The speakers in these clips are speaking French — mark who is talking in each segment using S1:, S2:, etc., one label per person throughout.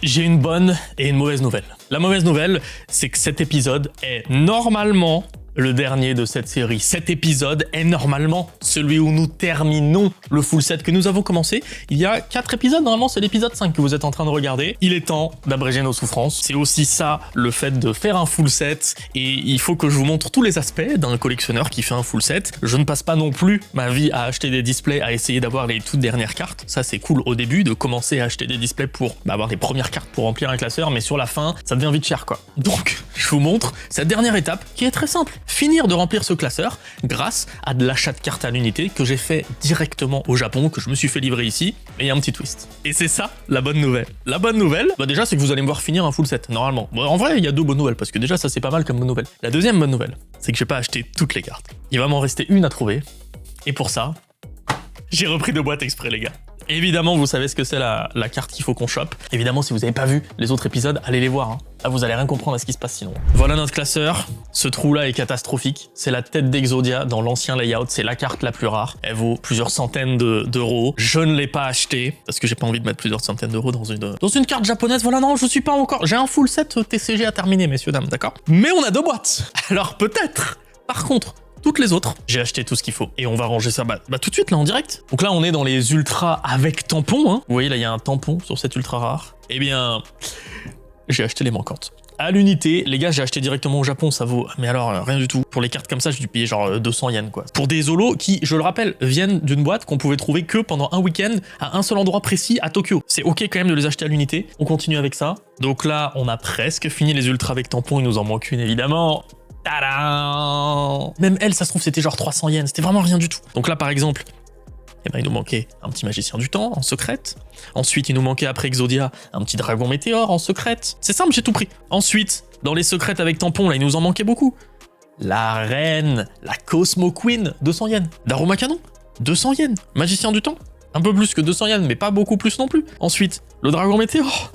S1: J'ai une bonne et une mauvaise nouvelle. La mauvaise nouvelle, c'est que cet épisode est normalement le dernier de cette série. Cet épisode est normalement celui où nous terminons le full set que nous avons commencé. Il y a 4 épisodes, normalement c'est l'épisode 5 que vous êtes en train de regarder. Il est temps d'abréger nos souffrances. C'est aussi ça, le fait de faire un full set. Et il faut que je vous montre tous les aspects d'un collectionneur qui fait un full set. Je ne passe pas non plus ma vie à acheter des displays, à essayer d'avoir les toutes dernières cartes. Ça c'est cool au début de commencer à acheter des displays pour avoir les premières cartes pour remplir un classeur, mais sur la fin, ça devient vite cher quoi. Donc, je vous montre cette dernière étape qui est très simple. Finir de remplir ce classeur grâce à de l'achat de cartes à l'unité que j'ai fait directement au Japon, que je me suis fait livrer ici, mais il y a un petit twist. Et c'est ça la bonne nouvelle. La bonne nouvelle, déjà c'est que vous allez me voir finir un full set, normalement. Bon, en vrai, il y a 2 bonnes nouvelles, parce que déjà ça c'est pas mal comme bonne nouvelle. La deuxième bonne nouvelle, c'est que j'ai pas acheté toutes les cartes. Il va m'en rester une à trouver, et pour ça, j'ai repris 2 boîtes exprès les gars. Évidemment, vous savez ce que c'est la carte qu'il faut qu'on chope. Évidemment, si vous n'avez pas vu les autres épisodes, allez les voir. Là, vous allez rien comprendre à ce qui se passe sinon. Voilà notre classeur. Ce trou-là est catastrophique. C'est la tête d'Exodia dans l'ancien layout. C'est la carte la plus rare. Elle vaut plusieurs centaines d'euros. Je ne l'ai pas achetée parce que j'ai pas envie de mettre plusieurs centaines d'euros dans une carte japonaise. Voilà, non, je suis pas encore. J'ai un full set TCG à terminer, messieurs, dames, d'accord? Mais on a 2 boîtes. Alors peut-être. Par contre, toutes les autres, j'ai acheté tout ce qu'il faut. Et on va ranger ça tout de suite, là, en direct. Donc là, on est dans les ultras avec tampon. Hein. Vous voyez, là, il y a un tampon sur cette ultra rare. Eh bien, j'ai acheté les manquantes. À l'unité, les gars, j'ai acheté directement au Japon, ça vaut... Mais alors, rien du tout. Pour les cartes comme ça, j'ai dû payer genre 200 yens, quoi. Pour des holos qui, je le rappelle, viennent d'une boîte qu'on pouvait trouver que pendant un week-end à un seul endroit précis à Tokyo. C'est ok quand même de les acheter à l'unité. On continue avec ça. Donc là, on a presque fini les ultras avec tampon. Il nous en manque une, évidemment. Tadam! Même elle, ça se trouve, c'était genre 300 yens, c'était vraiment rien du tout. Donc là, par exemple, eh ben, il nous manquait un petit magicien du temps en secrète. Ensuite, il nous manquait après Exodia un petit dragon météore en secrète. C'est simple, j'ai tout pris. Ensuite, dans les secrètes avec tampon, là, il nous en manquait beaucoup. La reine, la Cosmo Queen, 200 yens. Daruma Canon, 200 yens. Magicien du temps, un peu plus que 200 yens, mais pas beaucoup plus non plus. Ensuite, le dragon météore.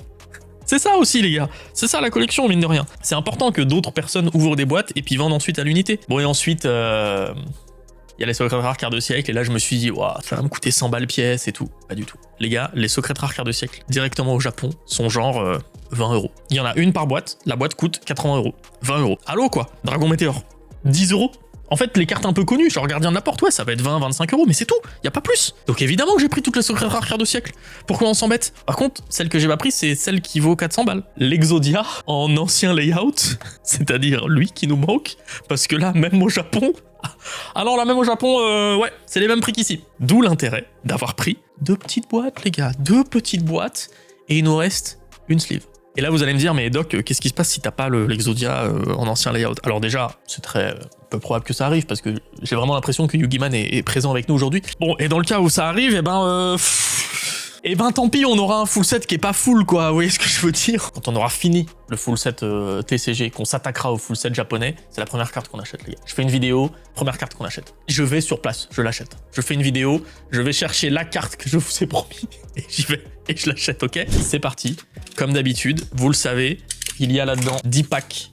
S1: C'est ça aussi les gars, c'est ça la collection mine de rien. C'est important que d'autres personnes ouvrent des boîtes et puis vendent ensuite à l'unité. Bon et ensuite, il y a les secrets rares quart de siècle et là je me suis dit, waouh, ça va me coûter 100 balles pièce et tout. Pas du tout. Les gars, les secrets rares quart de siècle directement au Japon sont genre 20 euros. Il y en a une par boîte, la boîte coûte 80 euros. 20 euros. Allô quoi, Dragon Météore, 10 euros. En fait, les cartes un peu connues, genre Gardien de la Porte, ouais, ça va être 20-25 euros, mais c'est tout, y a pas plus. Donc évidemment que j'ai pris toutes les secrets rares quart de siècle. Pourquoi on s'embête? Par contre, celle que j'ai pas prise, c'est celle qui vaut 400 balles. L'Exodia en ancien layout, c'est-à-dire lui qui nous manque, parce que là, même au Japon... Alors là, même au Japon, ouais, c'est les mêmes prix qu'ici. D'où l'intérêt d'avoir pris 2 petites boîtes, les gars, 2 petites boîtes, et il nous reste une sleeve. Et là, vous allez me dire, mais Doc, qu'est-ce qui se passe si t'as pas l'Exodia en ancien layout? Alors déjà, c'est très peu probable que ça arrive, parce que j'ai vraiment l'impression que Yugiman est présent avec nous aujourd'hui. Bon, et dans le cas où ça arrive, eh ben tant pis, on aura un full set qui est pas full, quoi, vous voyez ce que je veux dire? Quand on aura fini le full set TCG, qu'on s'attaquera au full set japonais, c'est la première carte qu'on achète, les gars. Je fais une vidéo, première carte qu'on achète. Je vais sur place, je l'achète. Je fais une vidéo, je vais chercher la carte que je vous ai promis, et j'y vais, et je l'achète, ok? C'est parti. Comme d'habitude, vous le savez, il y a là-dedans 10 packs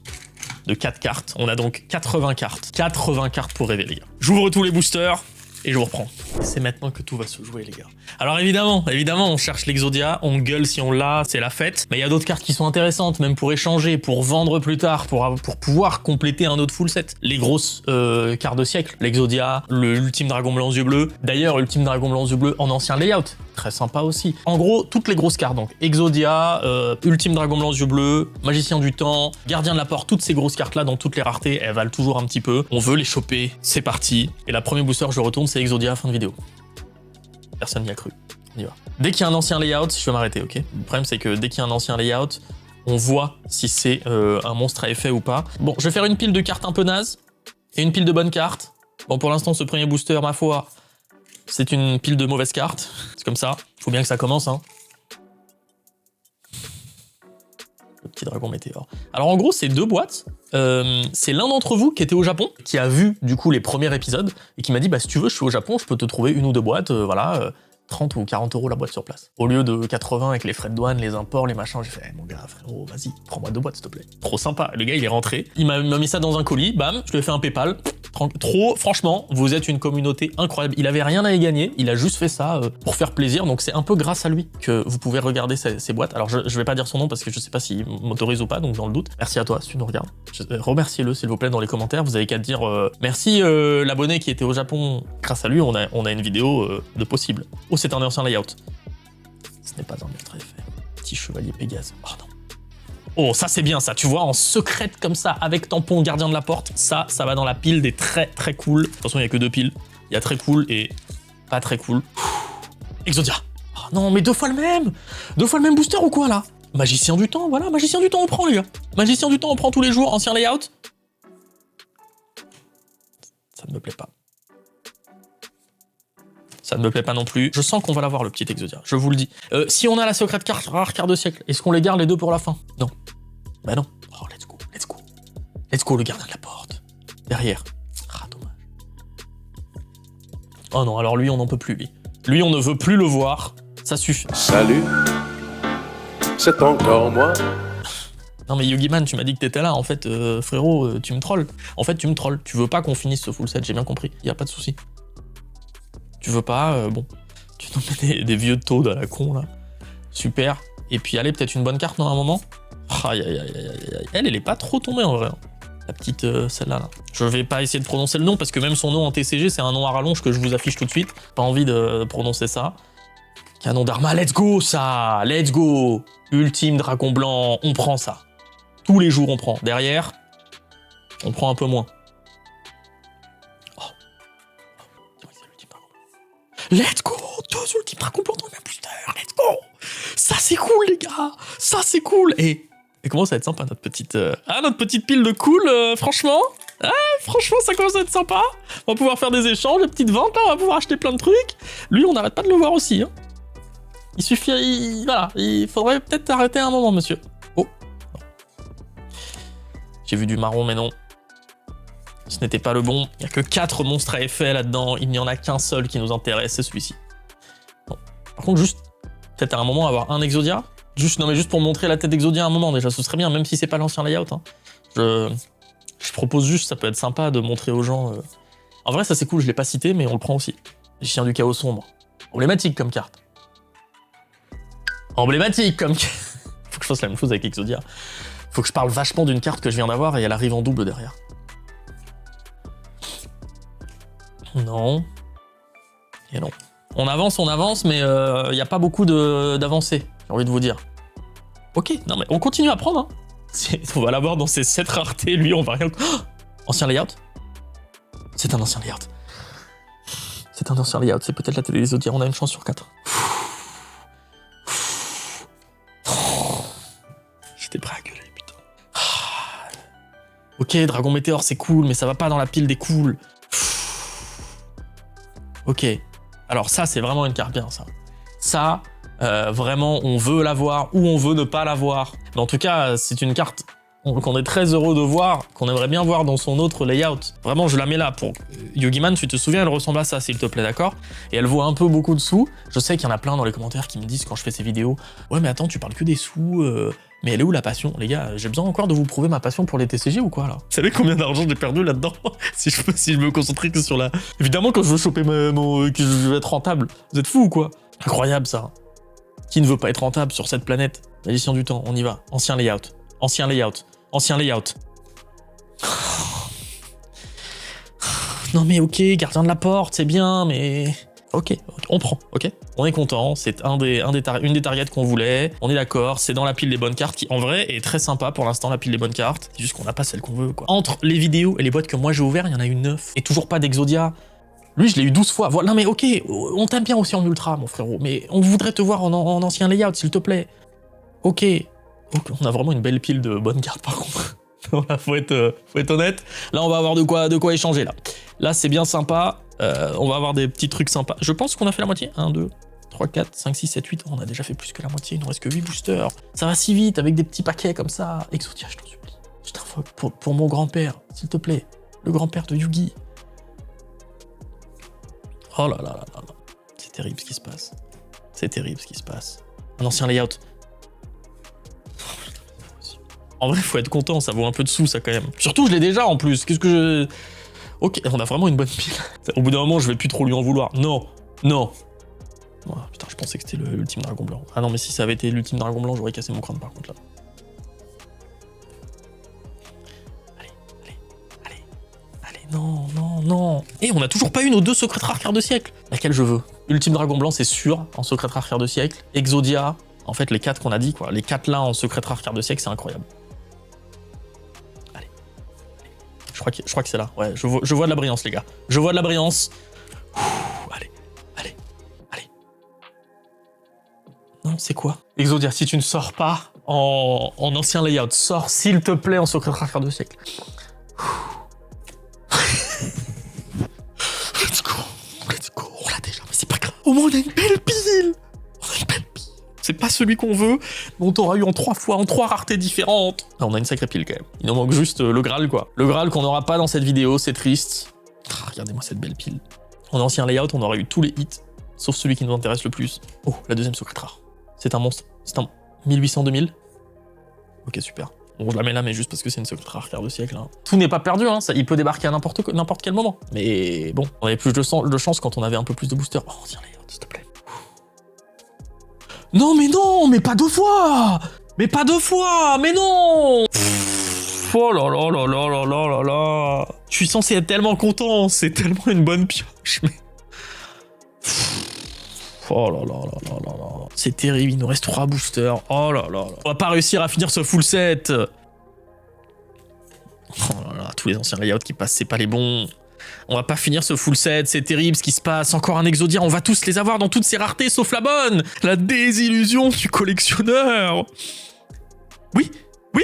S1: de 4 cartes. On a donc 80 cartes. 80 cartes pour rêver, les gars. J'ouvre tous les boosters et je vous reprends. C'est maintenant que tout va se jouer, les gars. Alors évidemment, on cherche l'Exodia, on gueule si on l'a, c'est la fête. Mais il y a d'autres cartes qui sont intéressantes, même pour échanger, pour vendre plus tard, pour pouvoir compléter un autre full set. Les grosses cartes de siècle, l'Exodia, l'Ultime Dragon Blanc aux yeux bleus. D'ailleurs, Ultime Dragon Blanc aux yeux bleus en ancien layout. Très sympa aussi. En gros, toutes les grosses cartes, donc Exodia, Ultime Dragon Blanc aux yeux bleus, Magicien du temps, Gardien de la Porte, toutes ces grosses cartes-là, dans toutes les raretés, elles valent toujours un petit peu. On veut les choper, c'est parti. Et la première booster, je retourne, c'est Exodia, fin de vidéo. Personne n'y a cru. On y va. Dès qu'il y a un ancien layout, je vais m'arrêter, ok? Le problème, c'est que dès qu'il y a un ancien layout, on voit si c'est un monstre à effet ou pas. Bon, je vais faire une pile de cartes un peu naze et une pile de bonnes cartes. Bon, pour l'instant, ce premier booster, ma foi, c'est une pile de mauvaises cartes. C'est comme ça. Faut bien que ça commence, hein. Le petit dragon météore. Alors en gros, c'est 2 boîtes. C'est l'un d'entre vous qui était au Japon, qui a vu du coup les premiers épisodes et qui m'a dit, bah si tu veux, je suis au Japon, je peux te trouver 1 ou 2 boîtes, voilà, 30 ou 40 euros la boîte sur place. Au lieu de 80 avec les frais de douane, les imports, les machins, j'ai fait, hey, mon gars, frérot, vas-y, prends-moi 2 boîtes s'il te plaît. Trop sympa. Le gars, il est rentré, il m'a mis ça dans un colis, bam, je lui ai fait un PayPal, Trop, franchement, vous êtes une communauté incroyable. Il avait rien à y gagner, il a juste fait ça pour faire plaisir, donc c'est un peu grâce à lui que vous pouvez regarder ces boîtes. Alors je vais pas dire son nom parce que je sais pas s'il m'autorise ou pas, donc dans le doute. Merci à toi si tu nous regardes. Remerciez-le s'il vous plaît dans les commentaires, vous avez qu'à dire merci l'abonné qui était au Japon. Grâce à lui, on a une vidéo de possible. Oh, c'est un ancien layout. Ce n'est pas un maître effet. Petit chevalier Pégase. Oh non. Oh, ça c'est bien ça, tu vois, en secrète comme ça, avec tampon gardien de la porte, ça va dans la pile des très très cool. De toute façon, il n'y a que 2 piles. Il y a très cool et pas très cool. Exodia. Oh non, mais 2 fois le même. 2 fois le même booster ou quoi là? Magicien du temps, voilà, magicien du temps on prend les gars. Magicien du temps on prend tous les jours, ancien layout. Ça ne me plaît pas. Ça ne me plaît pas non plus. Je sens qu'on va l'avoir, le petit Exodia. Je vous le dis. Si on a la secrète carte rare quart de siècle, est-ce qu'on les garde les 2 pour la fin? Non. Bah non. Oh, let's go, let's go. Let's go, le gardien de la porte. Derrière. Ah, dommage. Oh non, alors lui, on n'en peut plus, lui. Lui, on ne veut plus le voir. Ça suffit.
S2: Salut. C'est encore moi.
S1: Non mais Yugiman, tu m'as dit que t'étais là. En fait, frérot, tu me trolles. En fait, tu me trolles. Tu veux pas qu'on finisse ce full set, j'ai bien compris. Y a pas de souci. Tu veux pas, bon, tu nous mets des vieux taux à la con, là. Super. Et puis, allez, peut-être une bonne carte, dans un moment. Aïe, aïe, aïe, aïe, aïe. Elle est pas trop tombée, en vrai. Hein. La petite, celle-là, là. Je vais pas essayer de prononcer le nom, parce que même son nom en TCG, c'est un nom à rallonge que je vous affiche tout de suite. Pas envie de prononcer ça. Canon d'Arma, let's go, ça. Let's go. Ultime Dragon Blanc, on prend ça. Tous les jours, on prend. Derrière, on prend un peu moins. Let's go! 2 ultimes Dragon Blanc dans le même booster! Let's go! Ça c'est cool les gars! Ça c'est cool! Et comment ça va être sympa notre petite... notre petite pile de cool, franchement! Ah, franchement ça commence à être sympa! On va pouvoir faire des échanges, des petites ventes là, on va pouvoir acheter plein de trucs! Lui on n'arrête pas de le voir aussi, hein! Il suffit... voilà, il faudrait peut-être arrêter un moment monsieur. Oh! Non. J'ai vu du marron mais non. Ce n'était pas le bon. Il n'y a que 4 monstres à effet là-dedans. Il n'y en a qu'un seul qui nous intéresse, c'est celui-ci. Bon. Par contre, juste, peut-être à un moment, avoir un Exodia. Non, mais juste pour montrer la tête d'Exodia à un moment, déjà, ce serait bien, même si c'est pas l'ancien layout. Hein. Je propose juste, ça peut être sympa de montrer aux gens... En vrai, ça c'est cool, je l'ai pas cité, mais on le prend aussi. Chien du chaos sombre. Emblématique comme carte. Emblématique comme... Faut que je fasse la même chose avec Exodia. Faut que je parle vachement d'une carte que je viens d'avoir et elle arrive en double derrière. Non. Et non. On avance, mais il n'y a pas beaucoup d'avancées, j'ai envie de vous dire. Ok, non mais on continue à prendre. Hein. On va l'avoir dans ces 7 raretés, lui, on va rien... Oh, ancien layout. C'est un ancien layout. C'est un ancien layout, c'est peut-être la télé des Exodia, on a une chance sur 4. J'étais prêt à gueuler, putain. Ok, Dragon Météore, c'est cool, mais ça va pas dans la pile des cools. Ok, alors ça c'est vraiment une carte bien ça. Ça, vraiment on veut l'avoir ou on veut ne pas l'avoir. Mais en tout cas, c'est une carte qu'on est très heureux de voir, qu'on aimerait bien voir dans son autre layout. Vraiment, je la mets là pour... Yugiman, tu te souviens, elle ressemble à ça, s'il te plaît, d'accord? Et elle vaut un peu beaucoup de sous. Je sais qu'il y en a plein dans les commentaires qui me disent quand je fais ces vidéos « Ouais, mais attends, tu parles que des sous, mais elle est où la passion? Les gars, j'ai besoin encore de vous prouver ma passion pour les TCG ou quoi, là? Vous savez combien d'argent j'ai perdu là-dedans si je me concentrais que sur la... Évidemment, quand je veux choper que je veux être rentable. Vous êtes fous ou quoi? Incroyable, ça. Qui ne veut pas être rentable sur cette planète? Magicien du temps, on y va. Ancien layout. Ancien layout. Ancien layout. Non mais ok, gardien de la porte, c'est bien, mais... Ok, on prend, ok? On est content, c'est une des targets qu'on voulait, on est d'accord, c'est dans la pile des bonnes cartes qui, en vrai, est très sympa pour l'instant, la pile des bonnes cartes. C'est juste qu'on n'a pas celle qu'on veut, quoi. Entre les vidéos et les boîtes que moi j'ai ouvertes, il y en a eu 9. Et toujours pas d'Exodia. Lui, je l'ai eu 12 fois. Voilà, non mais ok, on t'aime bien aussi en ultra, mon frérot, mais on voudrait te voir en ancien layout, s'il te plaît. Ok. Donc, on a vraiment une belle pile de bonnes cartes par contre. Voilà, faut être honnête. Là, on va avoir de quoi échanger là. Là, c'est bien sympa. On va avoir des petits trucs sympas. Je pense qu'on a fait la moitié. 1, 2, 3, 4, 5, 6, 7, 8. On a déjà fait plus que la moitié. Il nous reste que 8 boosters. Ça va si vite avec des petits paquets comme ça. Exodia, je t'en supplie. Je t'invoque pour mon grand-père, s'il te plaît. Le grand-père de Yugi. Oh là là là là là. C'est terrible ce qui se passe. C'est terrible ce qui se passe. Un ancien layout. En vrai, faut être content, ça vaut un peu de sous, ça, quand même. Surtout, je l'ai déjà, en plus. Qu'est-ce que je... Ok, on a vraiment une bonne pile. Au bout d'un moment, je vais plus trop lui en vouloir. Non, non. Oh, putain, je pensais que c'était l'ultime dragon blanc. Ah non, mais si ça avait été l'ultime dragon blanc, j'aurais cassé mon crâne par contre là. Allez, non, non, non. Et on a toujours pas eu nos 2 secrets rares quart de siècle. Laquelle je veux? Ultime dragon blanc, c'est sûr, en secret rare quart de siècle. Exodia, en fait, les 4 qu'on a dit, quoi. Les 4 là en secret rare quart de siècle, c'est incroyable. Allez. Je crois que c'est là. Ouais, je vois de la brillance, les gars. Je vois de la brillance. Allez. Non, c'est quoi? Exodia, si tu ne sors pas en ancien layout, sors s'il te plaît en secret rare quart de siècle. Let's go, on l'a déjà, mais c'est pas grave. Au moins on a une belle pile. C'est pas celui qu'on veut, mais on t'aura eu en 3 fois, en 3 raretés différentes. Ah, on a une sacrée pile quand même. Il nous manque juste le Graal, quoi. Le Graal qu'on n'aura pas dans cette vidéo, c'est triste. Regardez-moi cette belle pile. En ancien layout, on aurait eu tous les hits, sauf celui qui nous intéresse le plus. Oh, la deuxième secret rare. C'est un monstre. C'est un 1800-2000. Ok, super. Bon, je la mets là, mais juste parce que c'est une secret rare quart de siècle. Hein. Tout n'est pas perdu, hein. Ça, il peut débarquer à n'importe quel moment. Mais bon, on avait plus de chance quand on avait un peu plus de boosters. Oh, tiens, layout, s'il te plaît. Non, mais pas 2 fois. Mais pas 2 fois, mais non. Oh là là là là là là là là. Je suis censé être tellement content, c'est tellement une bonne pioche, mais... Oh là là là là là là. C'est terrible, il nous reste 3 boosters. Oh là là là. On va pas réussir à finir ce full set. Oh là là, tous les anciens layouts qui passent, c'est pas les bons. On va pas finir ce full set, c'est terrible ce qui se passe. Encore un Exodia, on va tous les avoir dans toutes ces raretés, sauf la bonne. La désillusion du collectionneur. Oui, oui.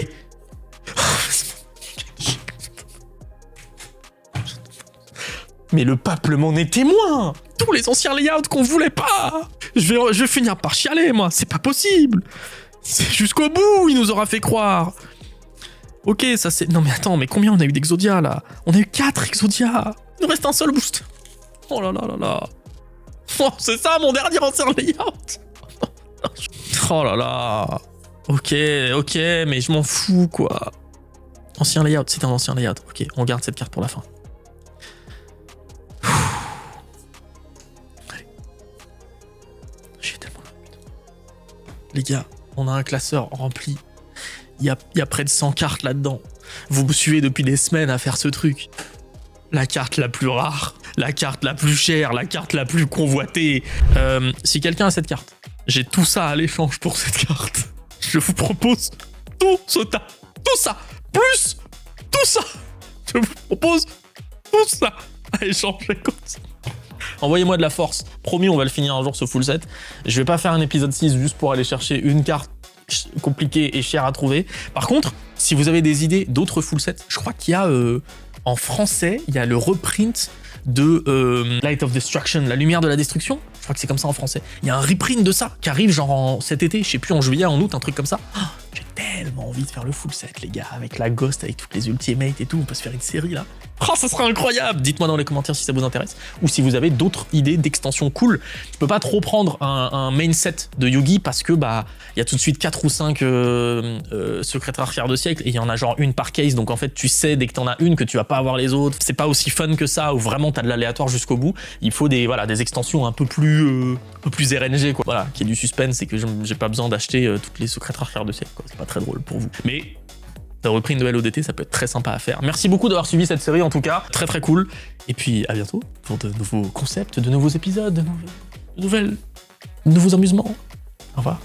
S1: Mais le peuple m'en est témoin. Tous les anciens layouts qu'on voulait pas. Je vais finir par chialer, moi. C'est pas possible. C'est jusqu'au bout, il nous aura fait croire. Ok, ça c'est... Non mais attends, mais combien on a eu d'Exodia, là? On a eu 4 Exodia. Il nous reste un seul boost. Oh là là là là. Oh, c'est ça, mon dernier ancien layout. Oh là là. Ok, mais je m'en fous, quoi. Ancien layout, c'est un ancien layout. Ok, on garde cette carte pour la fin. Les gars, on a un classeur rempli. Il y a près de 100 cartes là-dedans. Vous me suivez depuis des semaines à faire ce truc. La carte la plus rare, la carte la plus chère, la carte la plus convoitée. Si quelqu'un a cette carte, j'ai tout ça à l'échange pour cette carte. Je vous propose tout ça, plus tout ça. Je vous propose tout ça à échanger comme ça. Envoyez-moi de la force. Promis, on va le finir un jour ce full set. Je vais pas faire un épisode 6 juste pour aller chercher une carte compliquée et chère à trouver. Par contre, si vous avez des idées d'autres full sets, je crois qu'il y a en français, il y a le reprint de Light of Destruction, la lumière de la destruction. Je crois que c'est comme ça en français. Il y a un reprint de ça qui arrive genre cet été, je sais plus, en juillet, en août, un truc comme ça. Oh, j'ai tellement envie de faire le full set, les gars, avec la Ghost, avec toutes les ultimates et tout. On peut se faire une série là. Oh, ça sera incroyable! Dites-moi dans les commentaires si ça vous intéresse ou si vous avez d'autres idées d'extensions cool. Je peux pas trop prendre un main set de Yugi parce que bah il y a tout de suite 4 ou 5 secrets rares quart de siècle et il y en a genre une par case, donc en fait tu sais dès que t'en as une que tu vas pas avoir les autres. C'est pas aussi fun que ça où vraiment t'as de l'aléatoire jusqu'au bout. Il faut des extensions un peu plus RNG, quoi. Voilà, qui est du suspense et que j'ai pas besoin d'acheter toutes les secrets rares quart de siècle, quoi. C'est pas très drôle pour vous. Mais un reprint de LODT, ça peut être très sympa à faire. Merci beaucoup d'avoir suivi cette série en tout cas, très très cool. Et puis à bientôt pour de nouveaux concepts, de nouveaux épisodes, de nouveaux amusements. Au revoir.